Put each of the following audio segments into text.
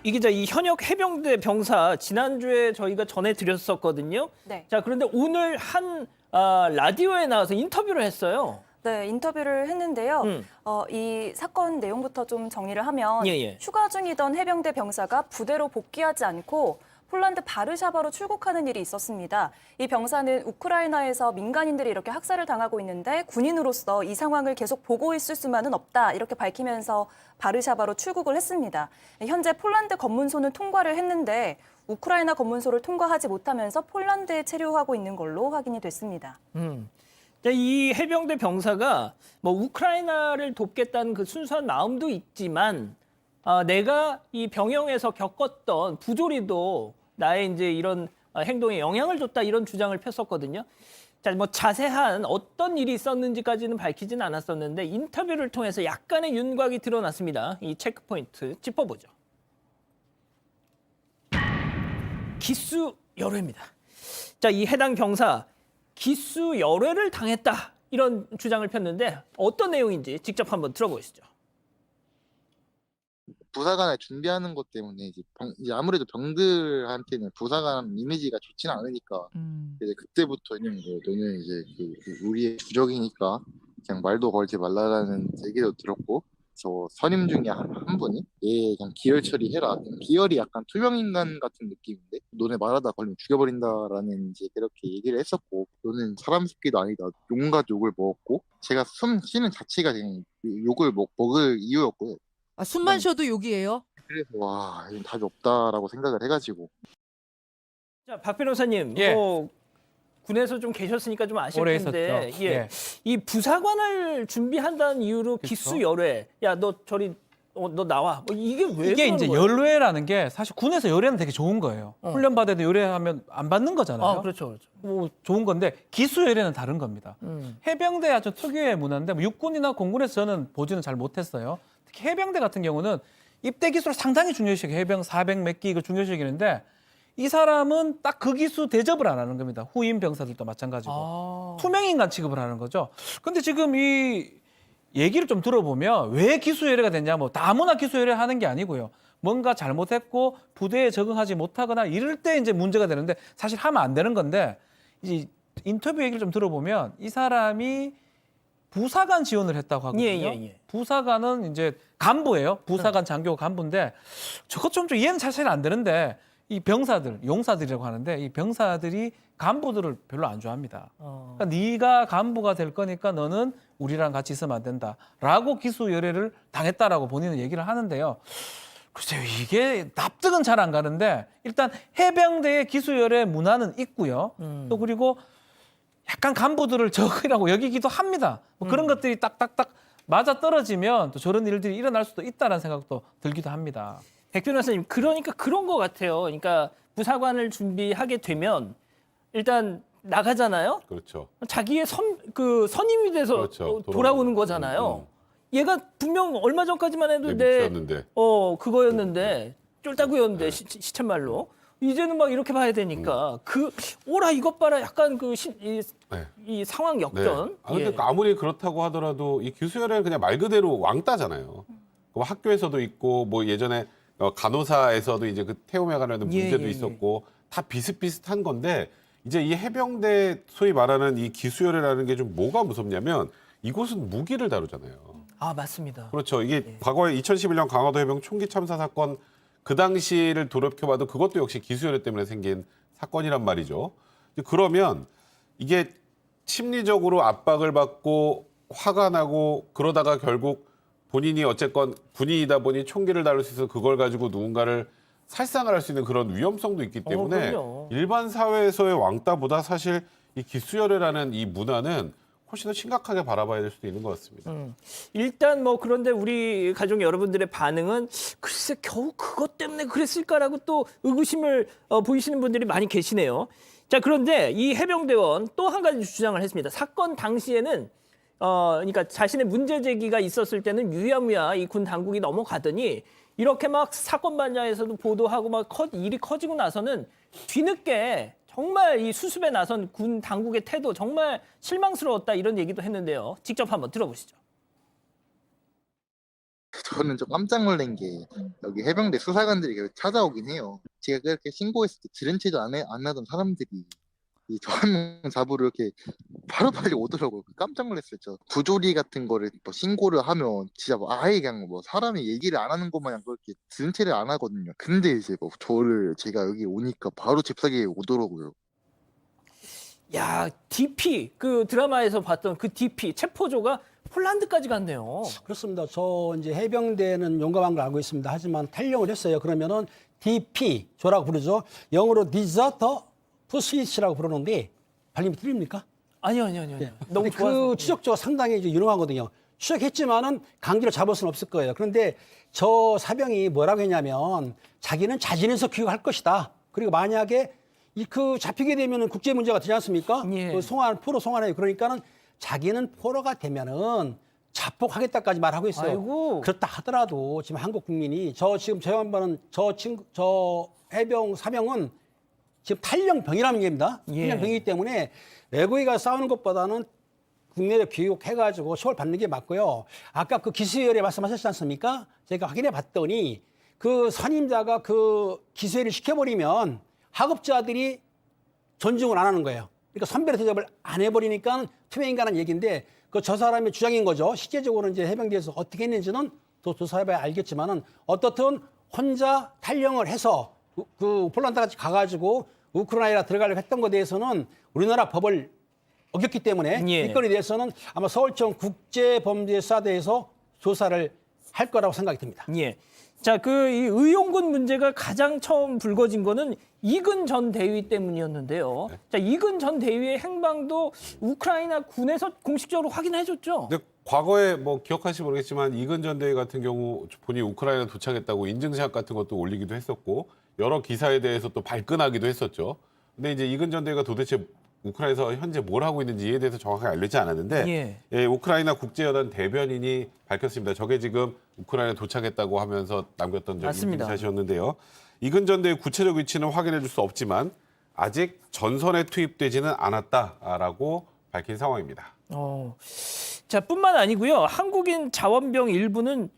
이게 이 현역 해병대 병사 지난주에 저희가 전해드렸었거든요. 네. 자, 그런데 오늘 한 라디오에 나와서 인터뷰를 했어요. 네, 인터뷰를 했는데요. 음. 이 사건 내용부터 좀 정리를 하면 예. 휴가 중이던 해병대 병사가 부대로 복귀하지 않고 폴란드 바르샤바로 출국하는 일이 있었습니다. 이 병사는 우크라이나에서 민간인들이 이렇게 학살을 당하고 있는데 군인으로서 이 상황을 계속 보고 있을 수만은 없다 이렇게 밝히면서 바르샤바로 출국을 했습니다. 현재 폴란드 검문소는 통과를 했는데 우크라이나 검문소를 통과하지 못하면서 폴란드에 체류하고 있는 걸로 확인이 됐습니다. 자, 이 해병대 병사가 뭐 우크라이나를 돕겠다는 그 순수한 마음도 있지만 내가 이 병영에서 겪었던 부조리도 나의 이제 이런 행동에 영향을 줬다 이런 주장을 폈었거든요. 자, 뭐 자세한 어떤 일이 있었는지까지는 밝히진 않았었는데 인터뷰를 통해서 약간의 윤곽이 드러났습니다. 이 체크 포인트 짚어보죠. 기수 열외입니다. 자, 이 해당 병사 기수 열외를 당했다 이런 주장을 폈는데 어떤 내용인지 직접 한번 들어보시죠. 부사관을 준비하는 것 때문에 이제 아무래도 병들한테는 부사관 이미지가 좋지는 않으니까 이제 그때부터 너는 이제 우리의 주적이니까 그냥 말도 걸지 말라라는 얘기도 들었고, 저 선임 중에 한 분이 얘 그냥 기열 처리해라, 기열이 약간 투명인간 같은 느낌인데 너네 말하다 걸리면 죽여버린다라는 이제 그렇게 얘기를 했었고, 너는 사람 새끼도 아니다, 용과 욕을 먹었고, 제가 숨 쉬는 자체가 그냥 욕을 먹을 이유였고요. 아, 숨만 쉬어도 욕이에요? 그래서 와, 이건 답이 없다라고 생각을 해가지고. 자, 박 변호사님, 예. 뭐 군에서 좀 계셨으니까 좀 아실 오래 텐데, 있었죠. 예. 예. 이 부사관을 준비한다는 이유로 그쵸. 기수 열외, 야, 너 저리, 너 나와. 뭐 이게 왜 이게 그러는 이제 거예요? 열외라는 게 사실 군에서 열외는 되게 좋은 거예요. 훈련 받을 때 열외하면 안 받는 거잖아요. 그렇죠. 뭐 좋은 건데 기수 열외는 다른 겁니다. 해병대 아주 특유의 문화인데 뭐 육군이나 공군에서 저는 보지는 잘 못했어요. 특히 해병대 같은 경우는 입대 기수를 상당히 중요시해요. 해병 400 몇 기 이거 중요시하는데 이 사람은 딱 그 기수 대접을 안 하는 겁니다. 후임 병사들도 마찬가지고. 투명인간 취급을 하는 거죠. 근데 지금 이 얘기를 좀 들어보면 왜 기수열애가 됐냐, 뭐 다문화 기수열애 하는 게 아니고요. 뭔가 잘못했고 부대에 적응하지 못하거나 이럴 때 이제 문제가 되는데 사실 하면 안 되는 건데, 이제 인터뷰 얘기를 좀 들어보면 이 사람이 부사관 지원을 했다고 하거든요. 예. 부사관은 이제 간부예요. 부사관 장교 간부인데 저것 좀 이해는 사실 안 되는데 이 병사들, 용사들이라고 하는데 이 병사들이 간부들을 별로 안 좋아합니다. 그러니까 네가 간부가 될 거니까 너는 우리랑 같이 있으면 안 된다라고 기수 열애를 당했다라고 본인은 얘기를 하는데요. 글쎄요, 이게 납득은 잘 안 가는데 일단 해병대의 기수 열애 문화는 있고요. 또 그리고 약간 간부들을 적이라고 여기기도 합니다. 뭐 그런 것들이 딱딱딱 맞아 떨어지면 또 저런 일들이 일어날 수도 있다는 생각도 들기도 합니다. 백 변호사님, 그러니까 그런 것 같아요. 그러니까 부사관을 준비하게 되면 일단 나가잖아요. 그렇죠. 자기의 선임이 돼서 그렇죠. 돌아오는 거잖아요. 얘가 분명 얼마 전까지만 해도 밑이었는데. 그거였는데 쫄따구였는데 시쳇말로 이제는 막 이렇게 봐야 되니까 오라 이것 봐라, 약간 이 상황 역전. 근데 아무리 그렇다고 하더라도 이 기수열애는 그냥 말 그대로 왕따잖아요. 뭐 학교에서도 있고 뭐 예전에 간호사에서도 이제 그 태움에 관련된 문제도 있었고 다 비슷비슷한 건데, 이제 이 해병대 소위 말하는 이 기수열애라는 게 좀 뭐가 무섭냐면 이곳은 무기를 다루잖아요. 아, 맞습니다. 그렇죠. 이게 과거에 2011년 강화도 해병 총기 참사 사건, 그 당시를 돌이켜봐도 그것도 역시 기수열애 때문에 생긴 사건이란 말이죠. 그러면 이게 심리적으로 압박을 받고 화가 나고 그러다가 결국 본인이 어쨌건 군인이다 보니 총기를 다룰 수 있어서 그걸 가지고 누군가를 살상을 할 수 있는 그런 위험성도 있기 때문에 그럼요. 일반 사회에서의 왕따보다 사실 이 기수열애라는 이 문화는 훨씬 더 심각하게 바라봐야 될 수도 있는 것 같습니다. 일단 뭐 그런데 우리 가족 여러분들의 반응은 글쎄 겨우 그것 때문에 그랬을까라고 또 의구심을 보이시는 분들이 많이 계시네요. 자, 그런데 이 해병대원 또 한 가지 주장을 했습니다. 사건 당시에는 그러니까 자신의 문제 제기가 있었을 때는 유야무야 이 군 당국이 넘어가더니 이렇게 막 사건 반장에서도 보도하고 막 일이 커지고 나서는 뒤늦게 정말 이 수습에 나선 군 당국의 태도 정말 실망스러웠다 이런 얘기도 했는데요. 직접 한번 들어보시죠. 저는 좀 깜짝 놀란 게 여기 해병대 수사관들이 계속 찾아오긴 해요. 제가 그렇게 신고했을 때 들은 채도 안 하던 사람들이 이 저 한 명 잡으러 이렇게 바로바로 오더라고요. 깜짝 놀랐어요. 저 부조리 같은 거를 뭐 신고를 하면 진짜 뭐 아예 그냥 뭐 사람이 얘기를 안 하는 것 마냥 그렇게 들은 채를 안 하거든요. 근데 이제 뭐 제가 여기 오니까 바로 잽싸게 오더라고요. 야, DP 그 드라마에서 봤던 그 DP 체포조가 폴란드까지 갔네요. 그렇습니다. 저 이제 해병대는 용감한 걸 알고 있습니다. 하지만 탈영을 했어요. 그러면은 DP조라고 부르죠. 영어로 디저터 푸시치라고 부르는데 발음이 틀립니까? 아니요. 너무 근데 좋아서. 그 추적조가 상당히 이제 유능하거든요. 추적했지만은 강제로 잡을 수는 없을 거예요. 그런데 저 사병이 뭐라고 했냐면 자기는 자진해서 귀국할 것이다. 그리고 만약에 그 잡히게 되면은 국제 문제가 되지 않습니까? 예. 그 포로 송환해요. 그러니까는 자기는 포로가 되면은 자폭하겠다까지 말하고 있어요. 아이고. 그렇다 하더라도 지금 한국 국민이 저 양반은 저 해병 사병은 지금 탈영병이라는 얘기입니다. 예. 탈영병이기 때문에 외국에 가서 싸우는 것보다는 국내에 귀국해가지고 처벌 받는 게 맞고요. 아까 그 기수열에 말씀하셨지 않습니까? 제가 확인해 봤더니 그 선임자가 그 기수열을 시켜버리면 하급자들이 존중을 안 하는 거예요. 그러니까 선별 대접을 안 해버리니까 투명인간한 얘기인데 그 저 사람의 주장인 거죠. 실제적으로 이제 해병대에서 어떻게 했는지는 또 조사해봐야 알겠지만은 어떻든 혼자 탈영을 해서 그 폴란드까지 가가지고 우크라이나 들어가려고 했던 것에 대해서는 우리나라 법을 어겼기 때문에 예. 이 건에 대해서는 아마 서울청 국제범죄수사대에서 조사를 할 거라고 생각이 듭니다. 예. 자, 그 이 의용군 문제가 가장 처음 불거진 거는 이근 전 대위 때문이었는데요. 자, 이근 전 대위의 행방도 우크라이나 군에서 공식적으로 확인해줬죠. 근데 과거에 뭐 기억하실지 모르겠지만 이근 전 대위 같은 경우 본인이 우크라이나 도착했다고 인증샷 같은 것도 올리기도 했었고 여러 기사에 대해서 또 발끈하기도 했었죠. 근데 이제 이근 전 대위가 도대체 우크라이나에서 현재 뭘 하고 있는지에 대해서 정확하게 알려지지 않았는데 예, 우크라이나 국제여단 대변인이 밝혔습니다. 저게 지금 우크라이나 도착했다고 하면서 남겼던 맞습니다. 인증샷이었는데요. 이근 전 대위 구체적 위치는 확인해 줄 수 없지만 아직 전선에 투입되지는 않았다라고 밝힌 상황입니다. 자, 뿐만 아니고요. 한국인 자원병 일부는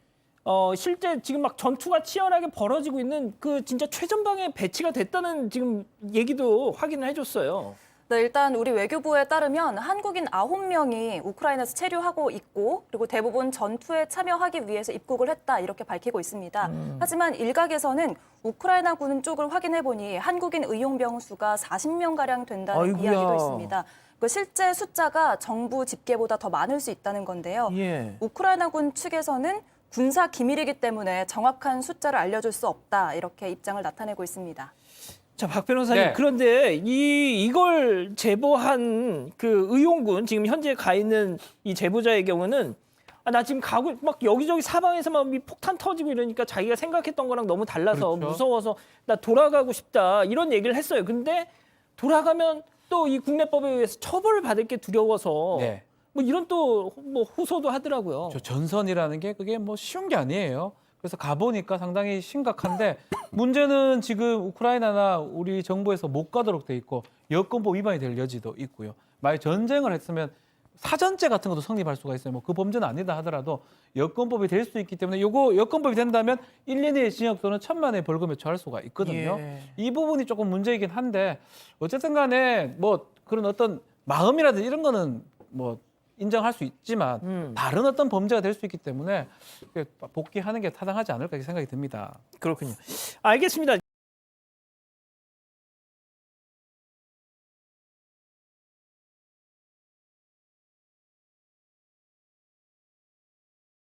실제 지금 막 전투가 치열하게 벌어지고 있는 그 진짜 최전방에 배치가 됐다는 지금 얘기도 확인을 해줬어요. 네, 일단 우리 외교부에 따르면 한국인 9명이 우크라이나에서 체류하고 있고 그리고 대부분 전투에 참여하기 위해서 입국을 했다 이렇게 밝히고 있습니다. 하지만 일각에서는 우크라이나군 쪽을 확인해 보니 한국인 의용병 수가 40명가량 된다는 아이고야. 이야기도 있습니다. 그 실제 숫자가 정부 집계보다 더 많을 수 있다는 건데요. 예. 우크라이나군 측에서는 군사 기밀이기 때문에 정확한 숫자를 알려줄 수 없다 이렇게 입장을 나타내고 있습니다. 자, 박 변호사님. 네. 그런데 이걸 제보한 그 의용군 지금 현재 가 있는 이 제보자의 경우는 나 지금 가고 막 여기저기 사방에서 막 폭탄 터지고 이러니까 자기가 생각했던 거랑 너무 달라서 그렇죠. 무서워서 나 돌아가고 싶다 이런 얘기를 했어요. 근데 돌아가면 또 이 국내법에 의해서 처벌을 받을 게 두려워서 네. 뭐 이런 또 뭐 호소도 하더라고요. 저 전선이라는 게 그게 뭐 쉬운 게 아니에요. 그래서 가보니까 상당히 심각한데 문제는 지금 우크라이나나 우리 정부에서 못 가도록 돼 있고 여권법 위반이 될 여지도 있고요. 만약 전쟁을 했으면 사전죄 같은 것도 성립할 수가 있어요. 뭐 그 범죄는 아니다 하더라도 여권법이 될 수 있기 때문에 요거 여권법이 된다면 1년의 징역 또는 1,000만 원의 벌금에 처할 수가 있거든요. 예. 이 부분이 조금 문제이긴 한데 어쨌든 간에 뭐 그런 어떤 마음이라든지 이런 거는 뭐 인정할 수 있지만 다른 어떤 범죄가 될 수 있기 때문에 복귀하는 게 타당하지 않을까 생각이 듭니다. 그렇군요. 알겠습니다.